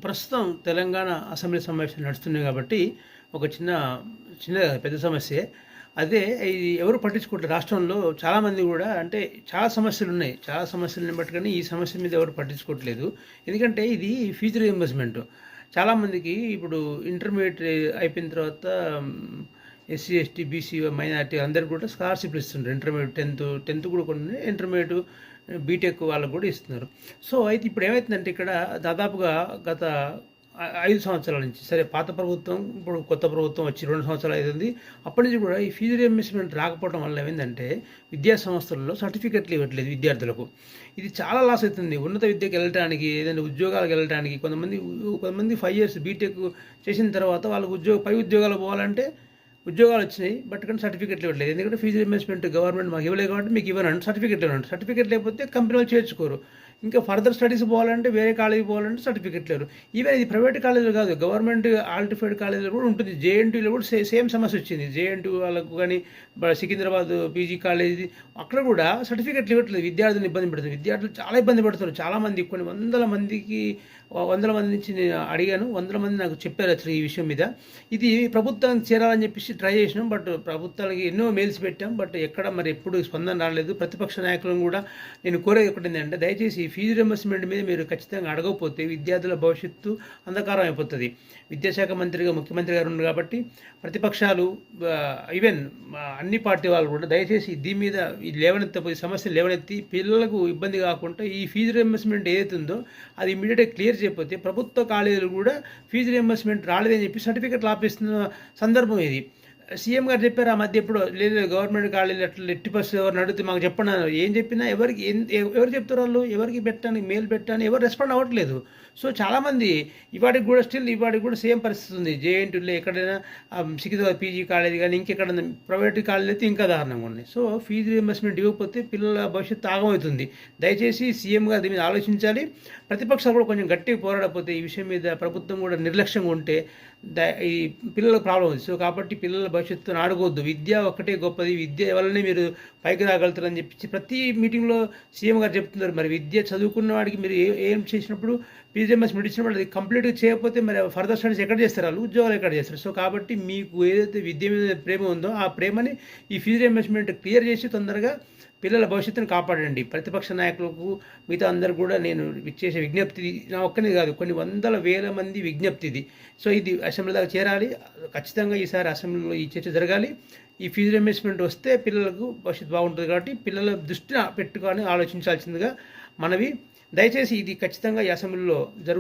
ప్రస్తుతం తెలంగాణ అసెంబ్లీ సమావేశాలు నడుస్తున్నాయి కాబట్టి ఒక చిన్న పెద్ద సమస్యే. అదే ఇది ఎవరు పట్టించుకోవట్లేదు. రాష్ట్రంలో చాలామంది కూడా అంటే చాలా సమస్యలు ఉన్నాయి. చాలా సమస్యలను బట్టి కానీ ఈ సమస్య మీద ఎవరు పట్టించుకోవట్లేదు. ఎందుకంటే ఇది ఫీజు రీయింబర్స్‌మెంట్. చాలామందికి ఇప్పుడు ఇంటర్మీడియేట్ అయిపోయిన తర్వాత ఎస్సీ, ఎస్టీ, బీసీ, మైనారిటీ అందరికి కూడా స్కాలర్‌షిప్‌లు ఇస్తున్నారు. ఇంటర్మీడియేట్ 10థ్ కూడా కొన్ని ఇంటర్మీడియేట్, బీటెక్ వాళ్ళకు కూడా ఇస్తున్నారు. సో అయితే ఇప్పుడు ఏమైతుందంటే ఇక్కడ దాదాపుగా గత 5 సంవత్సరాల నుంచి సరే పాత ప్రభుత్వం, ఇప్పుడు కొత్త ప్రభుత్వం వచ్చి 2 సంవత్సరాలు అవుతుంది. అప్పటి నుంచి కూడా ఈ ఫీజు రీయింబర్స్‌మెంట్ రాకపోవడం వల్ల ఏమైందంటే విద్యా సంస్థల్లో సర్టిఫికెట్లు ఇవ్వట్లేదు విద్యార్థులకు. ఇది చాలా లాస్ అవుతుంది. ఉన్నత విద్యకు వెళ్ళటానికి, ఏదైనా ఉద్యోగాలకు వెళ్ళటానికి కొంతమంది 5 ఇయర్స్ బీటెక్ చేసిన తర్వాత వాళ్ళకు పై ఉద్యోగాలు పోవాలంటే ఉద్యోగాలు వచ్చినాయి. బట్ కానీ సర్టిఫికెట్లు ఇవ్వట్లేదు. ఎందుకంటే ఫీజు రీయింబర్స్‌మెంట్ గవర్నమెంట్ మాకు ఇవ్వలేదు కాబట్టి మీకు ఇవ్వనండి, సర్టిఫికెట్లు ఇవ్వనండి. సర్టిఫికెట్ లేకపోతే కంపెనీలు చేర్చుకోరు. ఇంకా ఫర్దర్ స్టడీస్ పోవాలంటే వేరే కాలేజీకి పోవాలంటే సర్టిఫికెట్ లేరు. ఈవెన్ ఇది ప్రైవేట్ కాలేజీలు కాదు, గవర్నమెంట్ ఆల్టిఫైడ్ కాలేజీలో కూడా ఉంటుంది. జేఎన్టీయూలో కూడా సేమ్ సమస్య వచ్చింది. జేఎన్టీయూ వాళ్ళకు కానీ సికింద్రాబాద్ పీజీ కాలేజీ అక్కడ కూడా సర్టిఫికెట్లు ఇవ్వట్లేదు. విద్యార్థులను ఇబ్బంది పెడుతుంది. విద్యార్థులు చాలా ఇబ్బంది పడుతున్నారు. చాలామంది కొన్ని వందల మంది నుంచి నేను అడిగాను. వందల మంది నాకు చెప్పారు అసలు ఈ విషయం మీద. ఇది ప్రభుత్వానికి చేరాలని చెప్పేసి ట్రై చేసినాం. బట్ ప్రభుత్వానికి ఎన్నో మెయిల్స్ పెట్టాం. బట్ ఎక్కడ మరి ఎప్పుడు స్పందన రాలేదు. ప్రతిపక్ష నాయకులను కూడా నేను కోరేది ఒకటి ఏంటంటే దయచేసి ఫీజు రీయింబర్స్‌మెంట్ మీద మీరు ఖచ్చితంగా అడగకపోతే విద్యార్థుల భవిష్యత్తు అంధకారం అయిపోతుంది. విద్యాశాఖ మంత్రిగా ముఖ్యమంత్రి గారు ఉన్నారు కాబట్టి ప్రతిపక్షాలు ఈవెన్ అన్ని పార్టీ వాళ్ళు కూడా దయచేసి దీని మీద ఈ సమస్యలు లేవనెత్తి పిల్లలకు ఇబ్బంది కాకుండా ఈ ఫీజు రీయింబర్స్‌మెంట్ ఏదైతే ఉందో అది ఇమీడియట్గా క్లియర్ చేయకపోతే ప్రభుత్వ కాలేజీలు కూడా ఫీజు రీయింబర్స్‌మెంట్ రాలేదని చెప్పి సర్టిఫికెట్లు ఆపేస్తున్న సందర్భం ఇది. సీఎం గారు చెప్పారు ఆ మధ్య ఎప్పుడో, లేదు గవర్నమెంట్ కాలేజీలు అట్లా ఎట్టి పరిస్థితి ఎవరిని అడిగితే మాకు చెప్పండి. ఏం చెప్పినా ఎవరు చెప్తారు, వాళ్ళు ఎవరికి పెట్టడానికి మెయిల్ పెట్టాలని ఎవరు రెస్పాండ్ అవ్వట్లేదు. సో చాలామంది ఇవాటికి కూడా సేమ్ పరిస్థితి ఉంది. జేఎన్టీయూలో ఎక్కడైనా సికింద్రాబాద్ పీజీ కాలేజీ కానీ ఇంకెక్కడైనా ప్రైవేట్ కాలేజీ అయితే ఇంకా దారుణంగా ఉన్నాయి. సో ఫీజు రీయింబర్స్‌మెంట్ ఇవ్వకపోతే పిల్లల భవిష్యత్తు ఆగమవుతుంది. దయచేసి సీఎం గారు దీని మీద ఆలోచించాలి. ప్రతిపక్షాలు కూడా కొంచెం గట్టిగా పోరాడకపోతే ఈ విషయం మీద ప్రభుత్వం కూడా నిర్లక్ష్యంగా ఉంటే ఈ పిల్లలకు ప్రాబ్లం ఉంది. సో కాబట్టి పిల్లల భవిష్యత్తును ఆడుకోవద్దు. విద్య ఒక్కటే గొప్పది, విద్య వల్లనే మీరు పైకి రాగలుగుతారని చెప్పి ప్రతి మీటింగ్లో సీఎం గారు చెప్తున్నారు. మరి విద్య చదువుకున్న వాడికి మీరు ఏం చేసినప్పుడు ఫీజు రీయింబర్స్‌మెంట్ ఇచ్చినప్పుడు అది కంప్లీట్గా చేయకపోతే మరి ఫర్దర్ స్టడీస్ ఎక్కడ చేస్తారు, వాళ్ళు ఉద్యోగాలు ఎక్కడ చేస్తారు. సో కాబట్టి మీకు ఏదైతే విద్య మీద ప్రేమ ఉందో ఆ ప్రేమని ఈ ఫీజు రీయింబర్స్‌మెంట్ క్లియర్ చేసి తొందరగా పిల్లల భవిష్యత్తును కాపాడండి. ప్రతిపక్ష నాయకులకు మిగతా అందరు కూడా నేను చేసే విజ్ఞప్తి నా ఒక్కనే కాదు, కొన్ని వందల వేల మంది విజ్ఞప్తి ఇది. సో ఇది అసెంబ్లీ దాకా చేరాలి. ఖచ్చితంగా ఈసారి అసెంబ్లీలో ఈ చర్చ జరగాలి. ఈ ఫీజు రీయింబర్స్‌మెంట్ వస్తే పిల్లలకు భవిష్యత్తు బాగుంటుంది కాబట్టి పిల్లల దృష్టిని పెట్టుకొని ఆలోచించాల్సిందిగా మనవి. దయచేసి ఇది ఖచ్చితంగా ఈ అసెంబ్లీలో